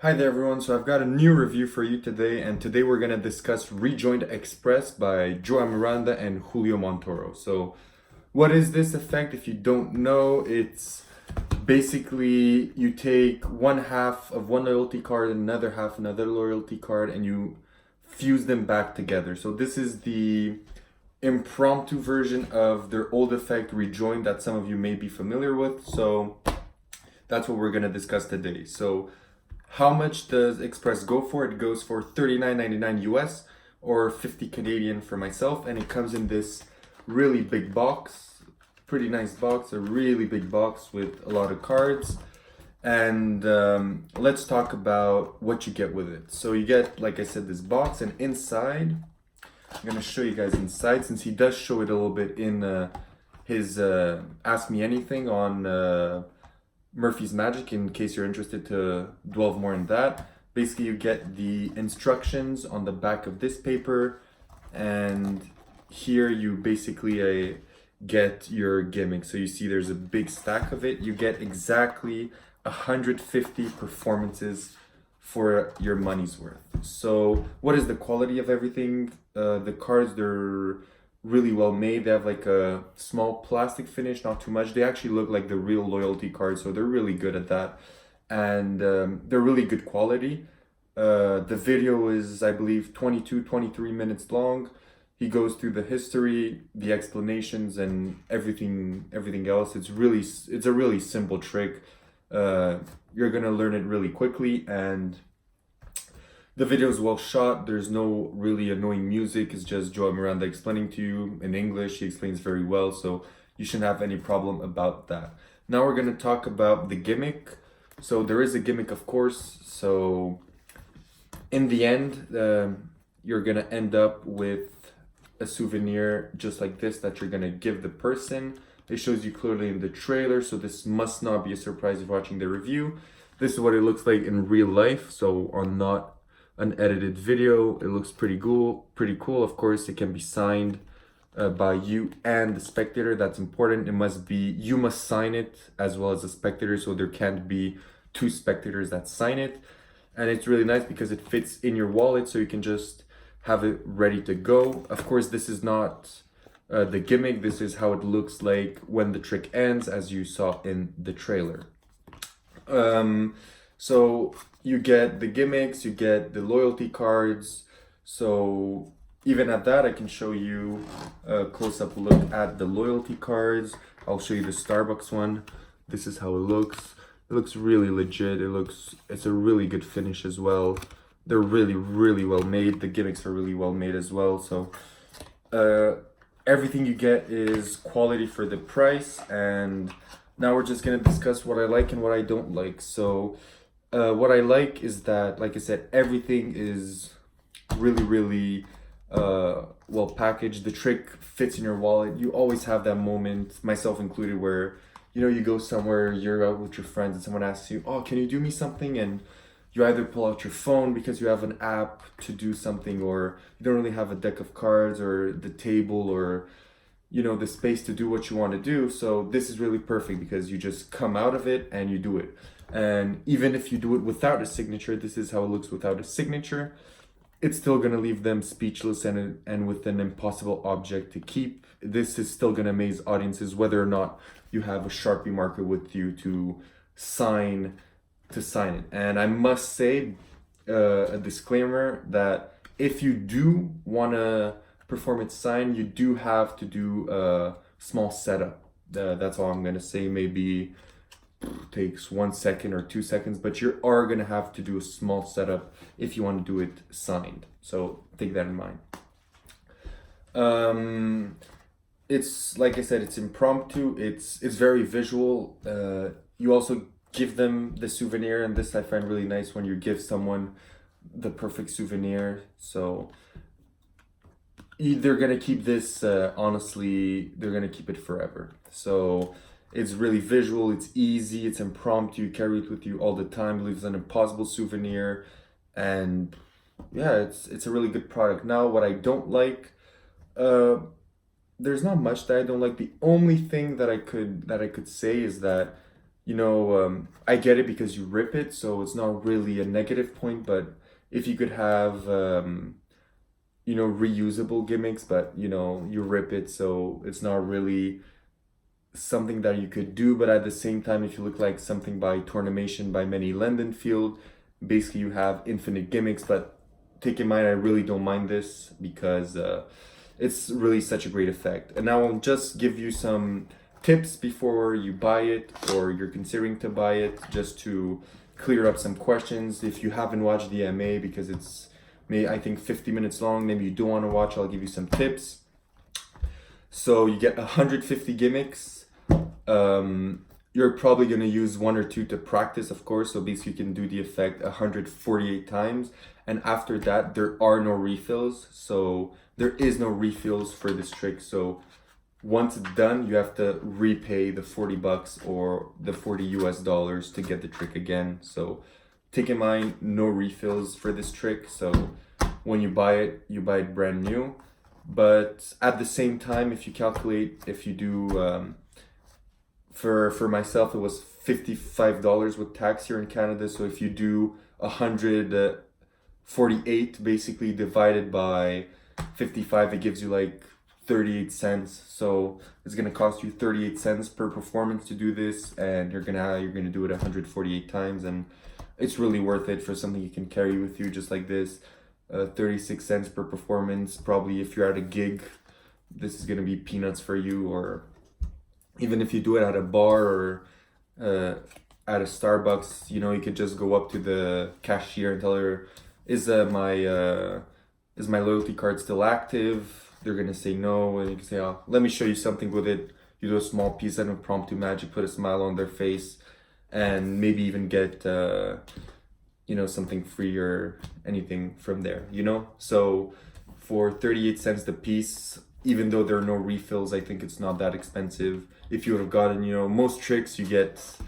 Hi there everyone, so I've got a new review for you today, and today we're going to discuss Rejoined Express by Joa Miranda and Julio Montoro. So what is this effect? If you don't know, it's basically you take one half of one loyalty card and another half another loyalty card and you fuse them back together. So this is the impromptu version of their old effect Rejoined that some of you may be familiar with. So that's what we're going to discuss today. So how much does Express go for? It goes for $39.99 US or 50 Canadian for myself, and it comes in this really big box, pretty nice box, a really big box with a lot of cards. And let's talk about what you get with it. So you get, like I said, this box, and inside, I'm gonna show you guys inside since he does show it a little bit in his Ask Me Anything on Murphy's Magic, in case you're interested to delve more in that. Basically, you get the instructions on the back of this paper, and here you basically get your gimmick. So you see there's a big stack of it. You get exactly 150 performances for your money's worth. So what is the quality of everything? The cards, they're really well made. They have like a small plastic finish, not too much. They actually look like the real loyalty cards, so they're really good at that. And they're really good quality. The video is, I believe, 23 minutes long. He goes through the history, the explanations, and everything else. It's a really simple trick. You're gonna learn it really quickly, and the video is well shot. There's no really annoying music. It's just Joa Miranda explaining to you in English. He explains very well, so you shouldn't have any problem about that. Now we're going to talk about the gimmick. So there is a gimmick, of course. So in the end, you're going to end up with a souvenir just like this that you're going to give the person. It shows you clearly in the trailer, so this must not be a surprise if watching the review. This is what it looks like in real life, so on not an edited video. It looks pretty cool. Of course, it can be signed by you and the spectator. That's important. You must sign it as well as the spectator, so there can't be two spectators that sign it. And it's really nice because it fits in your wallet, so you can just have it ready to go. Of course, this is not the gimmick. This is how it looks like when the trick ends, as you saw in the trailer. So you get the gimmicks, you get the loyalty cards. So even at that, I can show you a close-up look at the loyalty cards. I'll show you the Starbucks one. This is how it looks. It looks really legit. It's a really good finish as well. They're really, really well made. The gimmicks are really well made as well. So everything you get is quality for the price. And now we're just gonna discuss what I like and what I don't like. So what I like is that, like I said, everything is really well packaged. The trick fits in your wallet. You always have that moment, myself included, where you go somewhere, you're out with your friends, and someone asks you, "Oh, can you do me something?" And you either pull out your phone because you have an app to do something, or you don't really have a deck of cards or the table or the space to do what you want to do. So this is really perfect because you just come out of it and you do it. And even if you do it without a signature, this is how it looks without a signature. It's still going to leave them speechless and with an impossible object to keep. This is still going to amaze audiences whether or not you have a Sharpie marker with you to sign it. And I must say, a disclaimer, that if you do want to performance sign, you do have to do a small setup. That's all I'm gonna say. Maybe takes 1 second or 2 seconds, but you are gonna have to do a small setup if you want to do it signed. So take that in mind. It's, like I said, it's impromptu. It's very visual. You also give them the souvenir, and this I find really nice when you give someone the perfect souvenir. So they're gonna keep this, honestly, they're gonna keep it forever. So it's really visual, it's easy, it's impromptu, you carry it with you all the time. It leaves an impossible souvenir, and yeah, it's a really good product. Now, what I don't like, there's not much that I don't like. The only thing that I could say is that I get it because you rip it, so it's not really a negative point, but if you could have, reusable gimmicks, but, you rip it, so it's not really something that you could do, but at the same time, if you look like something by Tornimation by Manny Lendenfield, basically you have infinite gimmicks, but take in mind, I really don't mind this because it's really such a great effect. And now I'll just give you some tips before you buy it or you're considering to buy it, just to clear up some questions. If you haven't watched the MA, because it's I think 50 minutes long, maybe you don't want to watch, I'll give you some tips. So you get 150 gimmicks. You're probably going to use one or two to practice, of course, so basically you can do the effect 148 times, and after that there are no refills, so there is no refills for this trick. So once it's done, you have to repay the $40 or the $40 to get the trick again. So take in mind, no refills for this trick, so when you buy it brand new. But at the same time, if you calculate, if you do for myself, it was $55 with tax here in Canada. So if you do 148 basically divided by 55, it gives you like 38 cents. So it's gonna cost you 38 cents per performance to do this, and you're gonna do it 148 times, and it's really worth it for something you can carry with you just like this. 36 cents per performance. Probably if you're at a gig, this is gonna be peanuts for you, or even if you do it at a bar or at a Starbucks, you could just go up to the cashier and tell her, is my loyalty card still active? They're gonna say no, and you can say, oh, let me show you something with it. You do a small piece of impromptu magic, put a smile on their face, and maybe even get something free or anything from there, So for 38 cents the piece, even though there are no refills, I think it's not that expensive. If you would have gotten, most tricks you get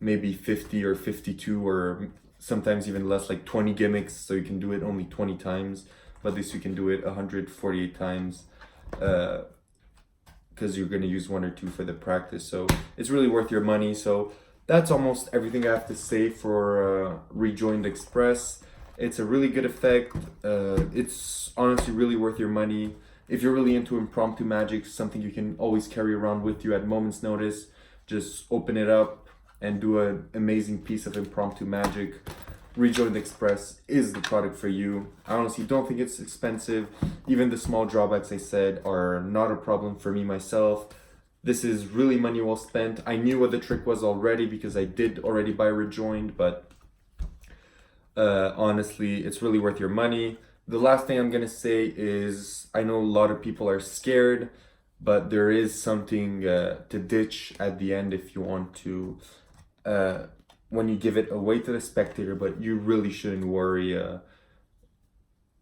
maybe 50 or 52 or sometimes even less, like 20 gimmicks, so you can do it only 20 times, but this you can do it 148 times because you're going to use one or two for the practice. So it's really worth your money. So that's almost everything I have to say for Rejoined Express. It's a really good effect. It's honestly really worth your money. If you're really into impromptu magic, something you can always carry around with you at moment's notice, just open it up and do an amazing piece of impromptu magic. Rejoined Express is the product for you. I honestly don't think it's expensive. Even the small drawbacks I said are not a problem for me myself. This is really money well spent. I knew what the trick was already because I did already buy Rejoined, but honestly, it's really worth your money. The last thing I'm gonna say is, I know a lot of people are scared, but there is something to ditch at the end if you want to, when you give it away to the spectator, but you really shouldn't worry.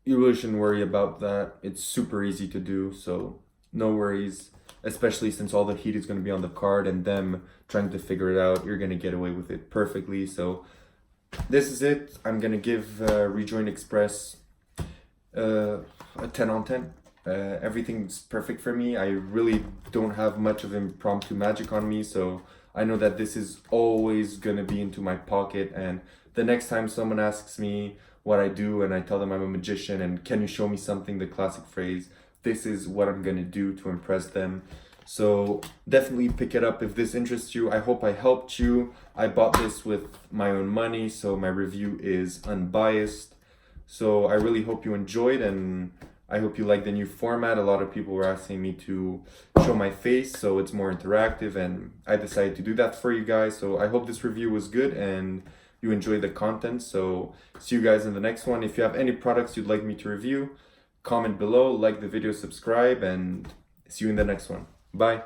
You really shouldn't worry about that. It's super easy to do, so no worries. Especially since all the heat is going to be on the card and them trying to figure it out, you're going to get away with it perfectly. So this is it. I'm going to give Rejoined Express a 10 on 10. Everything's perfect for me. I really don't have much of impromptu magic on me, so I know that this is always going to be into my pocket, and the next time someone asks me what I do and I tell them I'm a magician and can you show me something, the classic phrase, this is what I'm gonna do to impress them. So definitely pick it up if this interests you. I hope I helped you. I bought this with my own money, so my review is unbiased. So I really hope you enjoyed, and I hope you like the new format. A lot of people were asking me to show my face, so it's more interactive, and I decided to do that for you guys. So I hope this review was good and you enjoyed the content. So see you guys in the next one. If you have any products you'd like me to review, comment below, like the video, subscribe, and see you in the next one. Bye.